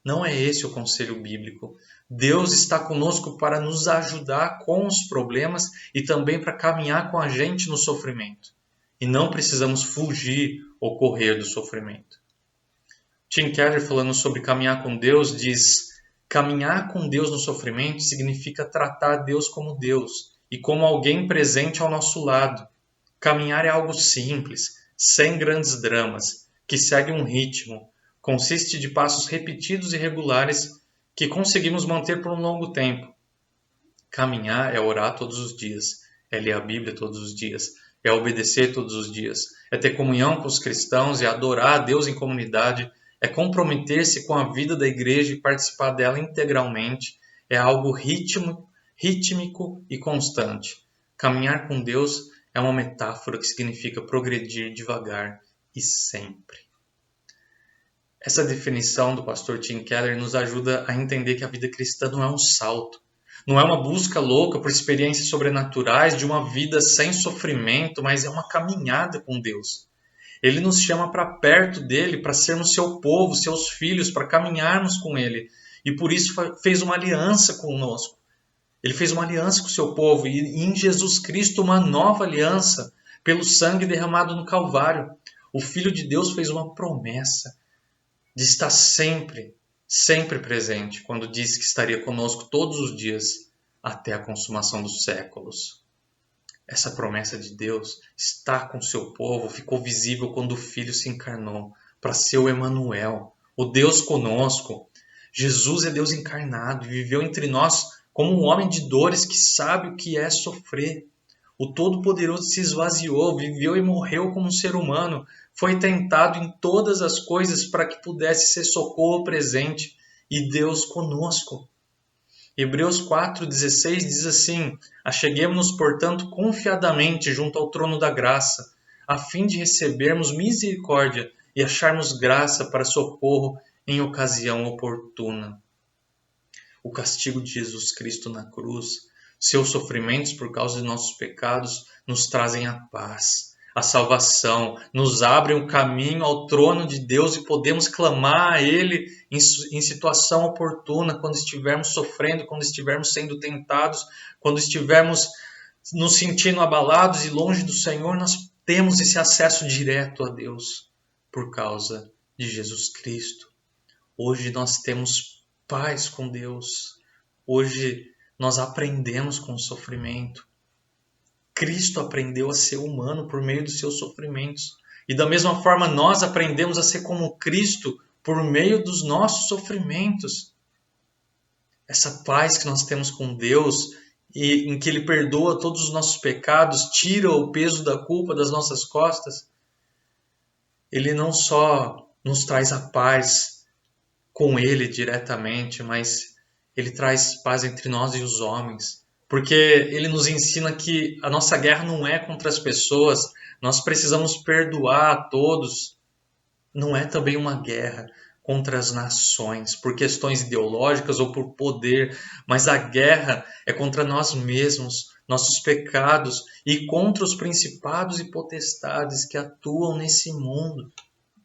Não é esse o conselho bíblico. Deus está conosco para nos ajudar com os problemas e também para caminhar com a gente no sofrimento. E não precisamos fugir ou correr do sofrimento. Tim Keller, falando sobre caminhar com Deus, diz: caminhar com Deus no sofrimento significa tratar Deus como Deus e como alguém presente ao nosso lado. Caminhar é algo simples, sem grandes dramas, que segue um ritmo. Consiste de passos repetidos e regulares que conseguimos manter por um longo tempo. Caminhar é orar todos os dias, é ler a Bíblia todos os dias, é obedecer todos os dias, é ter comunhão com os cristãos e adorar a Deus em comunidade, é comprometer-se com a vida da igreja e participar dela integralmente, é algo rítmico e constante. Caminhar com Deus é uma metáfora que significa progredir devagar e sempre. Essa definição do pastor Tim Keller nos ajuda a entender que a vida cristã não é um salto, não é uma busca louca por experiências sobrenaturais de uma vida sem sofrimento, mas é uma caminhada com Deus. Ele nos chama para perto dele, para sermos seu povo, seus filhos, para caminharmos com ele. E por isso fez uma aliança conosco. Ele fez uma aliança com o seu povo e em Jesus Cristo uma nova aliança pelo sangue derramado no Calvário. O Filho de Deus fez uma promessa de estar sempre presente, quando disse que estaria conosco todos os dias até a consumação dos séculos. Essa promessa de Deus está com seu povo, ficou visível quando o Filho se encarnou para ser o Emanuel, o Deus conosco. Jesus é Deus encarnado e viveu entre nós como um homem de dores que sabe o que é sofrer. O Todo-Poderoso se esvaziou, viveu e morreu como um ser humano, foi tentado em todas as coisas para que pudesse ser socorro presente e Deus conosco. Hebreus 4,16 diz assim: acheguemo-nos, portanto, confiadamente junto ao trono da graça, a fim de recebermos misericórdia e acharmos graça para socorro em ocasião oportuna. O castigo de Jesus Cristo na cruz, seus sofrimentos por causa de nossos pecados, nos trazem a paz, a salvação, nos abrem o caminho ao trono de Deus e podemos clamar a Ele em situação oportuna, quando estivermos sofrendo, quando estivermos sendo tentados, quando estivermos nos sentindo abalados e longe do Senhor, nós temos esse acesso direto a Deus por causa de Jesus Cristo. Hoje nós temos paz com Deus. Hoje nós aprendemos com o sofrimento. Cristo aprendeu a ser humano por meio dos seus sofrimentos. E da mesma forma nós aprendemos a ser como Cristo por meio dos nossos sofrimentos. Essa paz que nós temos com Deus, e em que Ele perdoa todos os nossos pecados, tira o peso da culpa das nossas costas. Ele não só nos traz a paz com Ele diretamente, mas Ele traz paz entre nós e os homens. Porque Ele nos ensina que a nossa guerra não é contra as pessoas, nós precisamos perdoar a todos. Não é também uma guerra contra as nações, por questões ideológicas ou por poder, mas a guerra é contra nós mesmos, nossos pecados e contra os principados e potestades que atuam nesse mundo.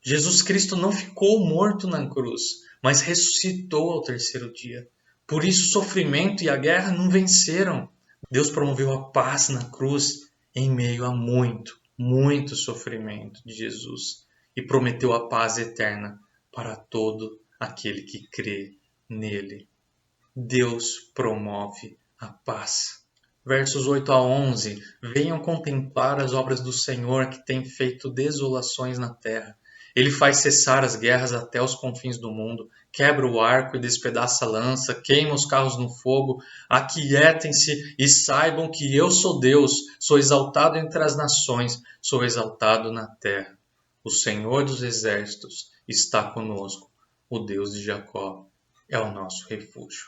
Jesus Cristo não ficou morto na cruz, mas ressuscitou ao terceiro dia. Por isso o sofrimento e a guerra não venceram. Deus promoveu a paz na cruz em meio a muito sofrimento de Jesus e prometeu a paz eterna para todo aquele que crê nele. Deus promove a paz. Versos 8 a 11. Venham contemplar as obras do Senhor, que tem feito desolações na terra. Ele faz cessar as guerras até os confins do mundo, quebra o arco e despedaça a lança, queima os carros no fogo. Aquietem-se e saibam que eu sou Deus, sou exaltado entre as nações, sou exaltado na terra. O Senhor dos exércitos está conosco, o Deus de Jacó é o nosso refúgio.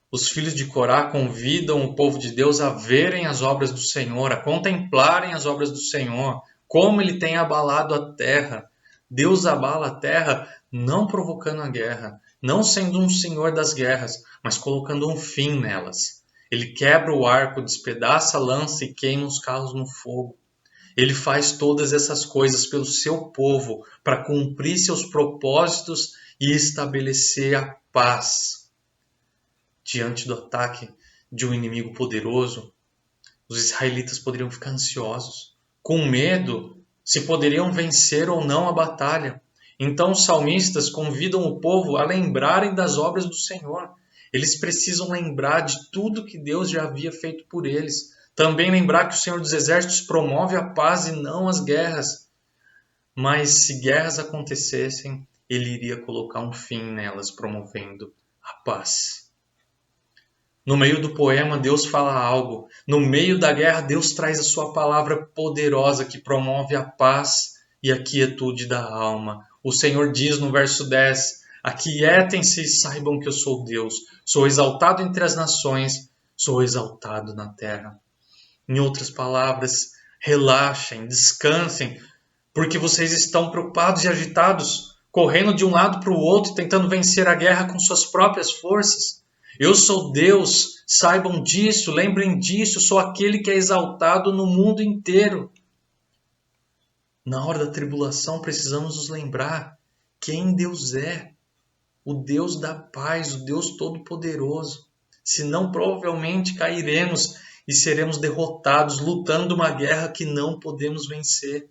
Os filhos de Corá convidam o povo de Deus a verem as obras do Senhor, a contemplarem as obras do Senhor, como Ele tem abalado a terra. Deus abala a terra não provocando a guerra, não sendo um senhor das guerras, mas colocando um fim nelas. Ele quebra o arco, despedaça a lança e queima os carros no fogo. Ele faz todas essas coisas pelo seu povo, para cumprir seus propósitos e estabelecer a paz. Diante do ataque de um inimigo poderoso, os israelitas poderiam ficar ansiosos, com medo se poderiam vencer ou não a batalha. Então os salmistas convidam o povo a lembrarem das obras do Senhor. Eles precisam lembrar de tudo que Deus já havia feito por eles. Também lembrar que o Senhor dos Exércitos promove a paz e não as guerras. Mas se guerras acontecessem, ele iria colocar um fim nelas, promovendo a paz. No meio do poema, Deus fala algo. No meio da guerra, Deus traz a sua palavra poderosa que promove a paz e a quietude da alma. O Senhor diz no verso 10: aquietem-se e saibam que eu sou Deus. Sou exaltado entre as nações, sou exaltado na terra. Em outras palavras, relaxem, descansem, porque vocês estão preocupados e agitados, correndo de um lado para o outro, tentando vencer a guerra com suas próprias forças. Eu sou Deus, saibam disso, lembrem disso, sou aquele que é exaltado no mundo inteiro. Na hora da tribulação, precisamos nos lembrar quem Deus é, o Deus da paz, o Deus Todo-Poderoso. Senão, provavelmente cairemos e seremos derrotados, lutando uma guerra que não podemos vencer.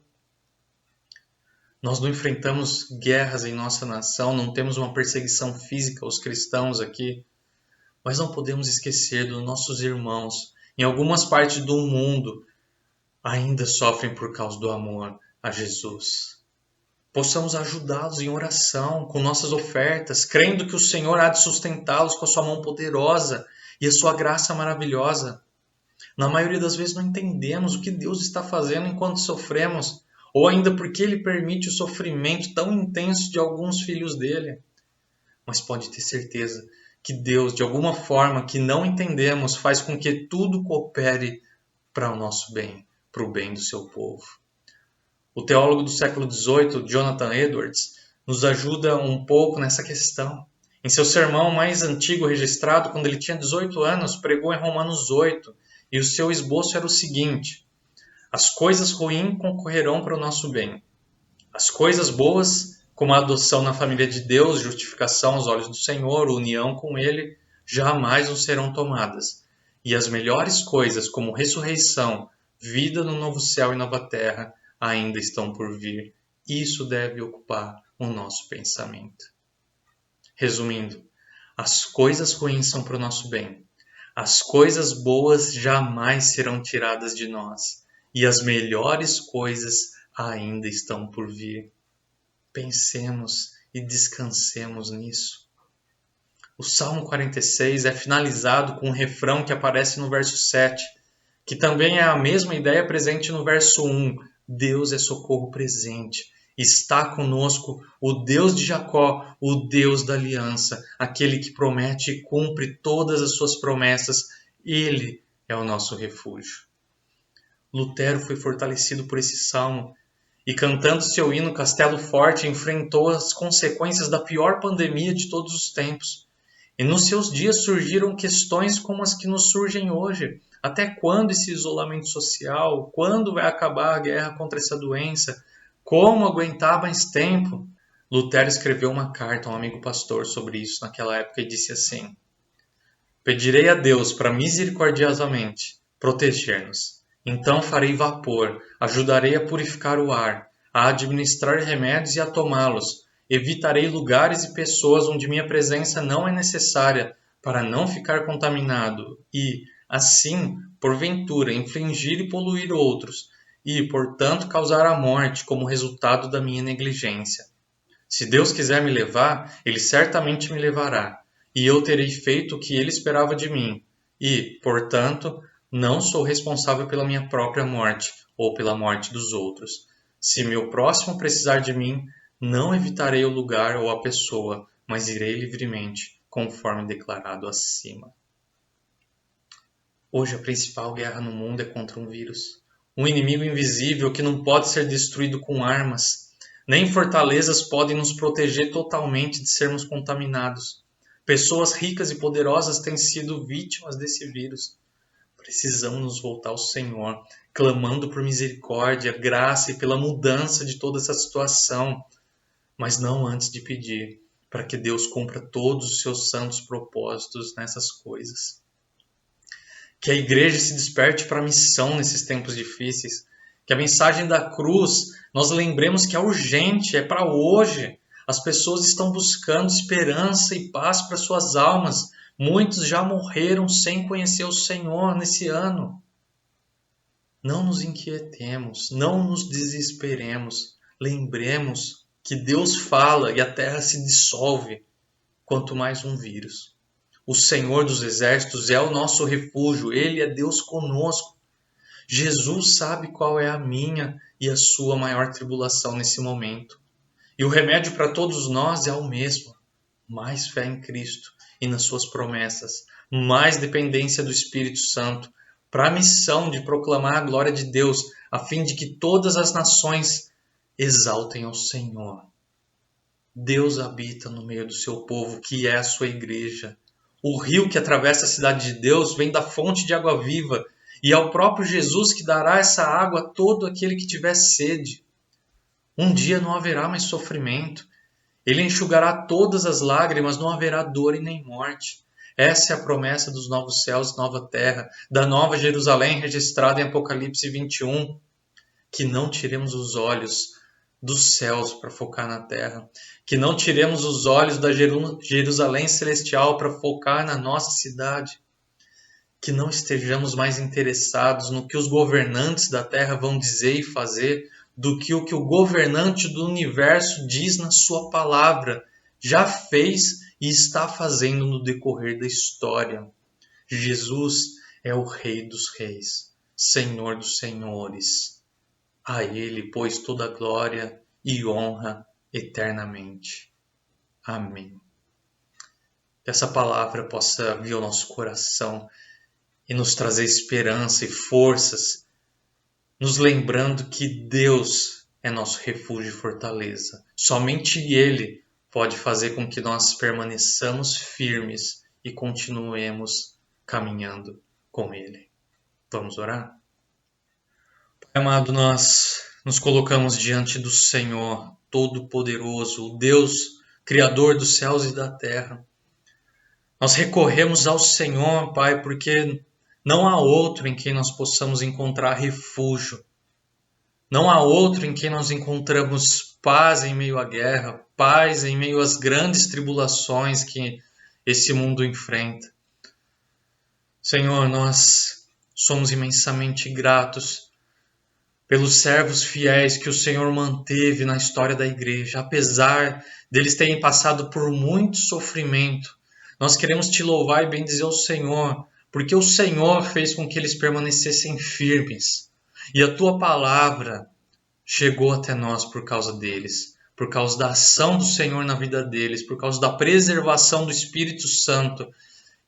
Nós não enfrentamos guerras em nossa nação, não temos uma perseguição física aos cristãos aqui, mas não podemos esquecer dos nossos irmãos. Em algumas partes do mundo ainda sofrem por causa do amor a Jesus. Possamos ajudá-los em oração, com nossas ofertas, crendo que o Senhor há de sustentá-los com a sua mão poderosa e a sua graça maravilhosa. Na maioria das vezes não entendemos o que Deus está fazendo enquanto sofremos, ou ainda porque Ele permite o sofrimento tão intenso de alguns filhos dele. Mas pode ter certeza que Deus, de alguma forma que não entendemos, faz com que tudo coopere para o nosso bem, para o bem do seu povo. O teólogo do século XVIII, Jonathan Edwards, nos ajuda um pouco nessa questão. Em seu sermão mais antigo registrado, quando ele tinha 18 anos, pregou em Romanos 8, e o seu esboço era o seguinte: as coisas ruins concorrerão para o nosso bem. As coisas boas, como a adoção na família de Deus, justificação aos olhos do Senhor, união com Ele, jamais nos serão tomadas. E as melhores coisas, como ressurreição, vida no novo céu e nova terra, ainda estão por vir. Isso deve ocupar o nosso pensamento. Resumindo, as coisas ruins são para o nosso bem. As coisas boas jamais serão tiradas de nós. E as melhores coisas ainda estão por vir. Pensemos e descansemos nisso. O Salmo 46 é finalizado com um refrão que aparece no verso 7, que também é a mesma ideia presente no verso 1. Deus é socorro presente. Está conosco o Deus de Jacó, o Deus da aliança, aquele que promete e cumpre todas as suas promessas. Ele é o nosso refúgio. Lutero foi fortalecido por esse salmo e, cantando seu hino Castelo Forte, enfrentou as consequências da pior pandemia de todos os tempos. E nos seus dias surgiram questões como as que nos surgem hoje. Até quando esse isolamento social? Quando vai acabar a guerra contra essa doença? Como aguentar mais tempo? Lutero escreveu uma carta a um amigo pastor sobre isso naquela época e disse assim: pedirei a Deus para misericordiosamente proteger-nos. Então farei vapor, ajudarei a purificar o ar, a administrar remédios e a tomá-los. Evitarei lugares e pessoas onde minha presença não é necessária, para não ficar contaminado e, assim, porventura, infligir e poluir outros, e, portanto, causar a morte como resultado da minha negligência. Se Deus quiser me levar, Ele certamente me levará, e eu terei feito o que Ele esperava de mim, e, portanto, não sou responsável pela minha própria morte ou pela morte dos outros. Se meu próximo precisar de mim, não evitarei o lugar ou a pessoa, mas irei livremente, conforme declarado acima. Hoje a principal guerra no mundo é contra um vírus. Um inimigo invisível que não pode ser destruído com armas. Nem fortalezas podem nos proteger totalmente de sermos contaminados. Pessoas ricas e poderosas têm sido vítimas desse vírus. Precisamos nos voltar ao Senhor, clamando por misericórdia, graça e pela mudança de toda essa situação. Mas não antes de pedir para que Deus cumpra todos os seus santos propósitos nessas coisas. Que a igreja se desperte para a missão nesses tempos difíceis. Que a mensagem da cruz, nós lembremos que é urgente, é para hoje. As pessoas estão buscando esperança e paz para suas almas. Muitos já morreram sem conhecer o Senhor nesse ano. Não nos inquietemos, não nos desesperemos. Lembremos que Deus fala e a terra se dissolve, quanto mais um vírus. O Senhor dos Exércitos é o nosso refúgio, Ele é Deus conosco. Jesus sabe qual é a minha e a sua maior tribulação nesse momento. E o remédio para todos nós é o mesmo: mais fé em Cristo e nas suas promessas, mais dependência do Espírito Santo, para a missão de proclamar a glória de Deus, a fim de que todas as nações exaltem ao Senhor. Deus habita no meio do seu povo, que é a sua igreja. O rio que atravessa a cidade de Deus vem da fonte de água viva, e é o próprio Jesus que dará essa água a todo aquele que tiver sede. Um dia não haverá mais sofrimento. Ele enxugará todas as lágrimas, não haverá dor e nem morte. Essa é a promessa dos novos céus e nova terra, da nova Jerusalém registrada em Apocalipse 21. Que não tiremos os olhos dos céus para focar na terra. Que não tiremos os olhos da Jerusalém celestial para focar na nossa cidade. Que não estejamos mais interessados no que os governantes da terra vão dizer e fazer do que o governante do universo diz na sua palavra, já fez e está fazendo no decorrer da história. Jesus é o Rei dos Reis, Senhor dos Senhores. A Ele, pois, toda glória e honra eternamente. Amém. Que essa palavra possa vir ao nosso coração e nos trazer esperança e forças, nos lembrando que Deus é nosso refúgio e fortaleza. Somente Ele pode fazer com que nós permaneçamos firmes e continuemos caminhando com Ele. Vamos orar? Pai amado, nós nos colocamos diante do Senhor Todo-Poderoso, o Deus Criador dos céus e da terra. Nós recorremos ao Senhor, Pai, porque não há outro em quem nós possamos encontrar refúgio. Não há outro em quem nós encontramos paz em meio à guerra, paz em meio às grandes tribulações que esse mundo enfrenta. Senhor, nós somos imensamente gratos pelos servos fiéis que o Senhor manteve na história da igreja, apesar deles terem passado por muito sofrimento. Nós queremos te louvar e bendizer o Senhor, porque o Senhor fez com que eles permanecessem firmes. E a tua palavra chegou até nós por causa deles, por causa da ação do Senhor na vida deles, por causa da preservação do Espírito Santo,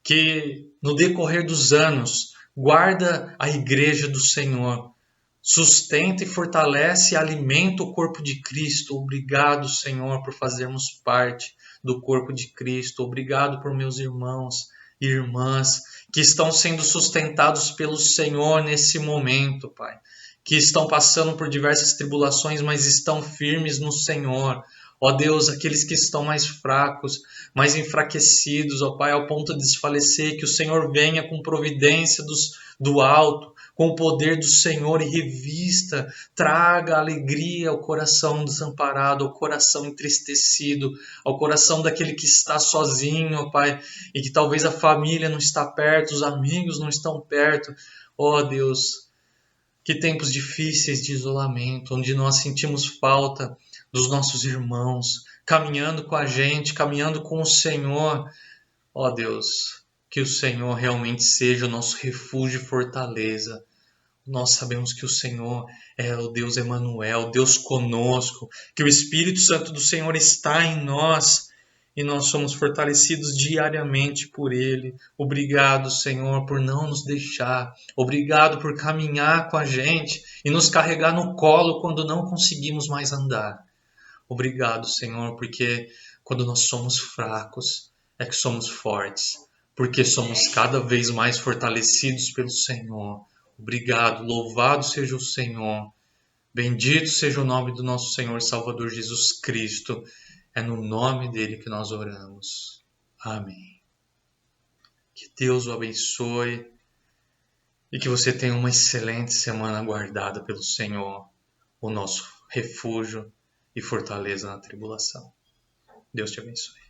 que no decorrer dos anos guarda a igreja do Senhor, sustenta e fortalece e alimenta o corpo de Cristo. Obrigado, Senhor, por fazermos parte do corpo de Cristo. Obrigado por meus irmãos e irmãs que estão sendo sustentados pelo Senhor nesse momento, Pai. Que estão passando por diversas tribulações, mas estão firmes no Senhor. Ó Deus, aqueles que estão mais fracos, mais enfraquecidos, ó Pai, ao ponto de desfalecer, que o Senhor venha com providência do alto, com o poder do Senhor e revista, traga alegria ao coração desamparado, ao coração entristecido, ao coração daquele que está sozinho, ó Pai, e que talvez a família não está perto, os amigos não estão perto. Ó Deus, que tempos difíceis de isolamento, onde nós sentimos falta dos nossos irmãos, caminhando com a gente, caminhando com o Senhor. Ó Deus, que o Senhor realmente seja o nosso refúgio e fortaleza. Nós sabemos que o Senhor é o Deus Emanuel, Deus conosco, que o Espírito Santo do Senhor está em nós e nós somos fortalecidos diariamente por Ele. Obrigado, Senhor, por não nos deixar. Obrigado por caminhar com a gente e nos carregar no colo quando não conseguimos mais andar. Obrigado, Senhor, porque quando nós somos fracos é que somos fortes, porque somos cada vez mais fortalecidos pelo Senhor. Obrigado, louvado seja o Senhor, bendito seja o nome do nosso Senhor e Salvador Jesus Cristo. É no nome dele que nós oramos. Amém. Que Deus o abençoe e que você tenha uma excelente semana guardada pelo Senhor, o nosso refúgio e fortaleza na tribulação. Deus te abençoe.